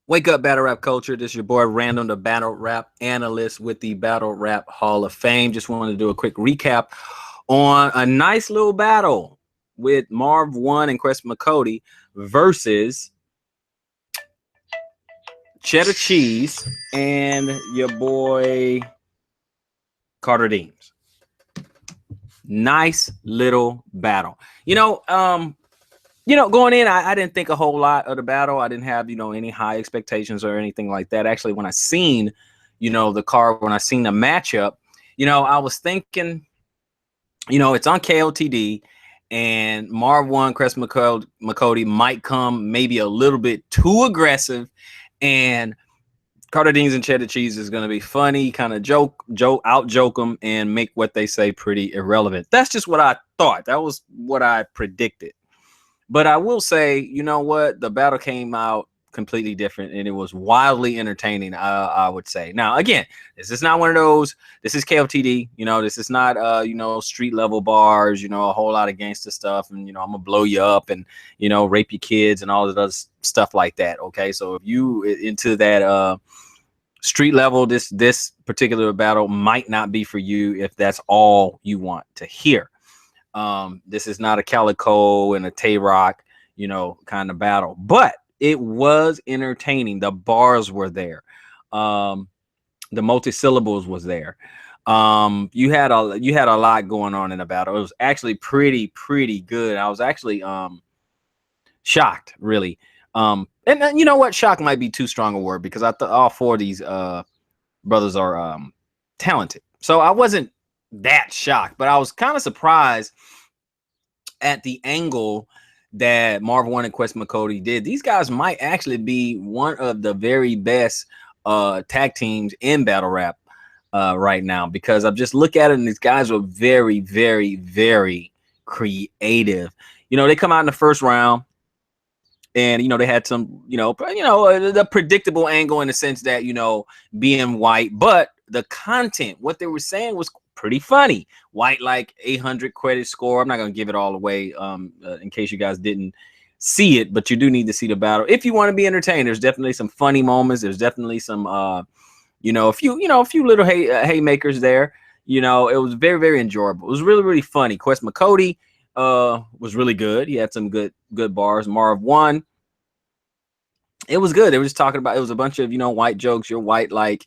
Wake up, battle rap culture. This is your boy Random, the battle rap analyst with the Battle Rap Hall of Fame. Just wanted to do a quick recap on a nice little battle with Marv One and Chris McCody versus Cheddar Cheese and your boy Carter Deems. Nice little battle. Going in, I didn't think a whole lot of the battle. I didn't have, any high expectations or anything like that. Actually, when I seen, the card, when I seen the matchup, I was thinking, it's on KOTD and Marv One, Chris McCody might come maybe a little bit too aggressive, and Carter Deans and Cheddar Cheese is going to be funny, kind of joke them and make what they say pretty irrelevant. That's just what I thought. That was what I predicted. But I will say, you know what? The battle came out completely different, and it was wildly entertaining, I would say. Now, again, this is not one of those. This is KOTD. This is not, street level bars, a whole lot of gangster stuff. And, I'm going to blow you up and, rape your kids and all of other stuff like that. Okay. So if you into that street level, this particular battle might not be for you if that's all you want to hear. This is not a Calico and a Tay Rock, kind of battle, but it was entertaining. The bars were there. The multi-syllables was there. You had a lot going on in the battle. It was actually pretty good. I was actually shocked, really. And you know what? Shock might be too strong a word, because I thought all four of these brothers are talented. So I wasn't that shocked, but I was kind of surprised at the angle that Marv One and Quest McCody did. These guys might actually be one of the very best tag teams in battle rap right now, because I'm just look at it and these guys are very creative. They come out in the first round and they had some the predictable angle in the sense that being white, but the content, what they were saying, was pretty funny. White, like 800 credit score. I'm not gonna give it all away in case you guys didn't see it, but you do need to see the battle if you want to be entertained. There's definitely some funny moments. There's definitely some a few little haymakers there. It was very enjoyable. It was really funny. Quest McCody was really good. He had some good bars. Marv One, it was good. They were just talking about, it was a bunch of white jokes. You're white, like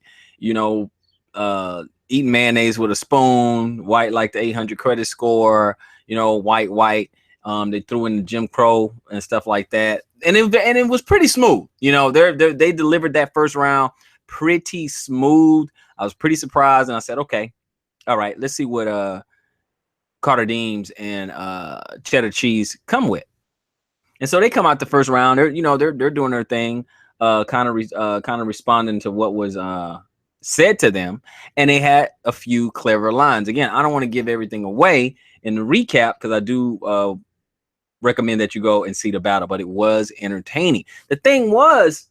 eating mayonnaise with a spoon. White like the 800 credit score. White. They threw in the Jim Crow and stuff like that, and it was pretty smooth. They delivered that first round pretty smooth. I was pretty surprised, and I said, okay, all right, let's see what Carter Deems and Cheddar Cheese come with. And so they come out the first round. They're doing their thing, kind of responding to what was said to them, and they had a few clever lines. Again, I don't want to give everything away in the recap, because I do recommend that you go and see the battle, but it was entertaining. The thing was,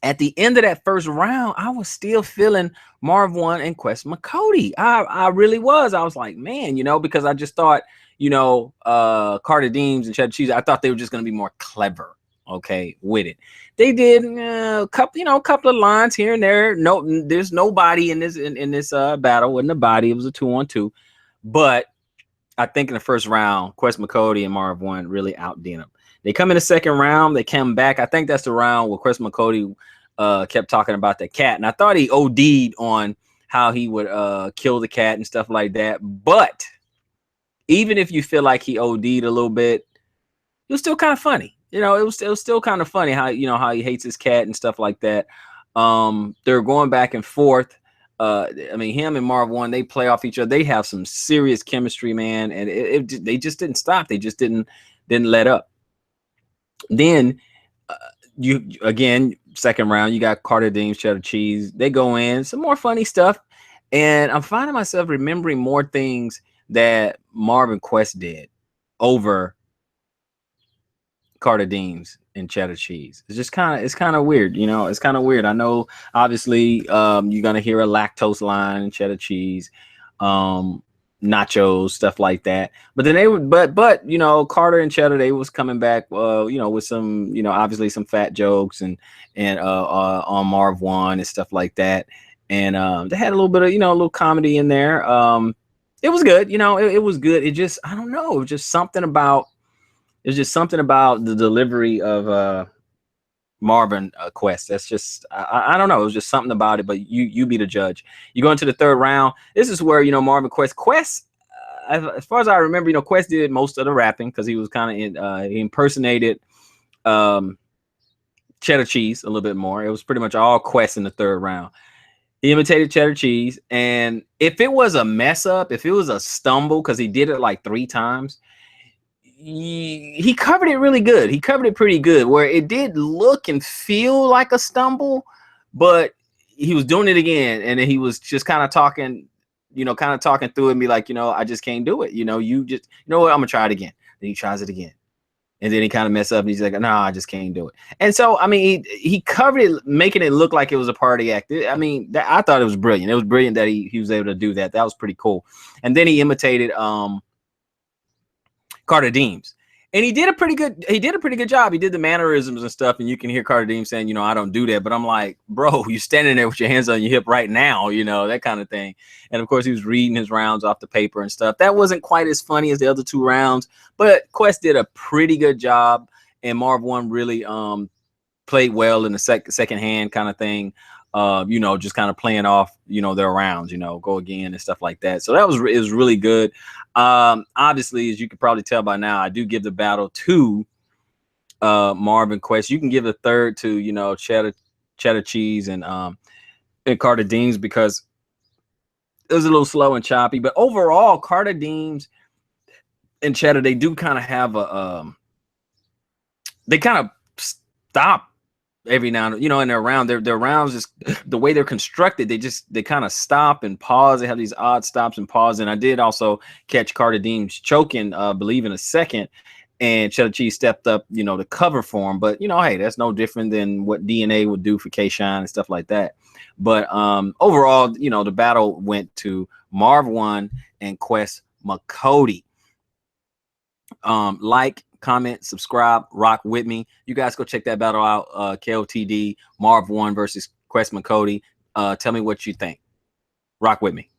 at the end of that first round, I was still feeling Marv One and Quest McCody. I really was. I was like, man, because I just thought, Carter Deems and Chedda Cheese, I thought they were just going to be more clever, okay, with it. They did a couple of lines here and there. No, there's nobody in this battle. Wasn't a body. It was a 2-on-2. But I think in the first round, Quest McCody and Marv One really outdid them. They come in the second round. They come back. I think that's the round where Quest McCody kept talking about the cat, and I thought he OD'd on how he would kill the cat and stuff like that. But even if you feel like he OD'd a little bit, it was still kind of funny. It was still kind of funny how how he hates his cat and stuff like that. They're going back and forth. Him and Marv One, they play off each other. They have some serious chemistry, man, and they just didn't stop. They just didn't let up. Then you again, second round, you got Carter Deems, Cheddar Cheese. They go in, some more funny stuff, and I'm finding myself remembering more things that Marvin Quest did over Carter Deems and Cheddar Cheese. It's kind of weird, it's kind of weird. I know obviously you're gonna hear a lactose line in Cheddar Cheese. nachos, stuff like that. But then they would, but you know, Carter and Chedda, they was coming back, you know, with some, you know, obviously some fat jokes and on Marv one and stuff like that. And they had a little bit of, you know, a little comedy in there. It was good, you know, it was good. It just, I don't know, it was just something about, it was just something about the delivery of Marvin Quest. That's just, I don't know. It was just something about it. But you be the judge. You go into the third round. This is where, you know, Marvin Quest. As far as I remember, you know, Quest did most of the rapping because he was kind of he impersonated Cheddar Cheese a little bit more. It was pretty much all Quest in the third round. He imitated Cheddar Cheese, and if it was a mess up, if it was a stumble, because he did it like 3 times, he covered it really good. He covered it pretty good, where it did look and feel like a stumble, but he was doing it again, and then he was just kind of talking, you know, kind of talking through it and be like, you know, I just can't do it. You know, you just, you know what, I'm gonna try it again. Then he tries it again. And then he kind of messed up and he's like, no, I just can't do it. And so, I mean, he covered it, making it look like it was a party act. I mean, I thought it was brilliant. It was brilliant that he was able to do that. That was pretty cool. And then he imitated Carter Deems. And he did a pretty good job. He did the mannerisms and stuff, and you can hear Carter Deems saying, you know, I don't do that. But I'm like, bro, you're standing there with your hands on your hip right now, you know, that kind of thing. And of course, he was reading his rounds off the paper and stuff. That wasn't quite as funny as the other 2 rounds, but Quest did a pretty good job, and Marv one really played well in the second hand kind of thing. You know, just kind of playing off, you know, their rounds, you know, go again and stuff like that. So it was really good. Obviously, as you could probably tell by now, I do give the battle to Marvin Quest. You can give the third to, you know, Cheddar Cheese and Carter Deems, because it was a little slow and choppy. But overall, Carter Deems and Cheddar, they do kind of have a they kind of stop every now and then, you know, in their round, their rounds, just the way they're constructed, they kind of stop and pause. They have these odd stops and pause. And I did also catch Carter Deems choking, believe in a second, and Cheddar Cheese stepped up, you know, to cover for him. But you know, hey, that's no different than what DNA would do for K-Shine and stuff like that. But overall, you know, the battle went to Marv one and Quest McCody. Like, comment, subscribe, rock with me. You guys go check that battle out. KOTD Marv one versus Quest McCody. Tell me what you think. Rock with me.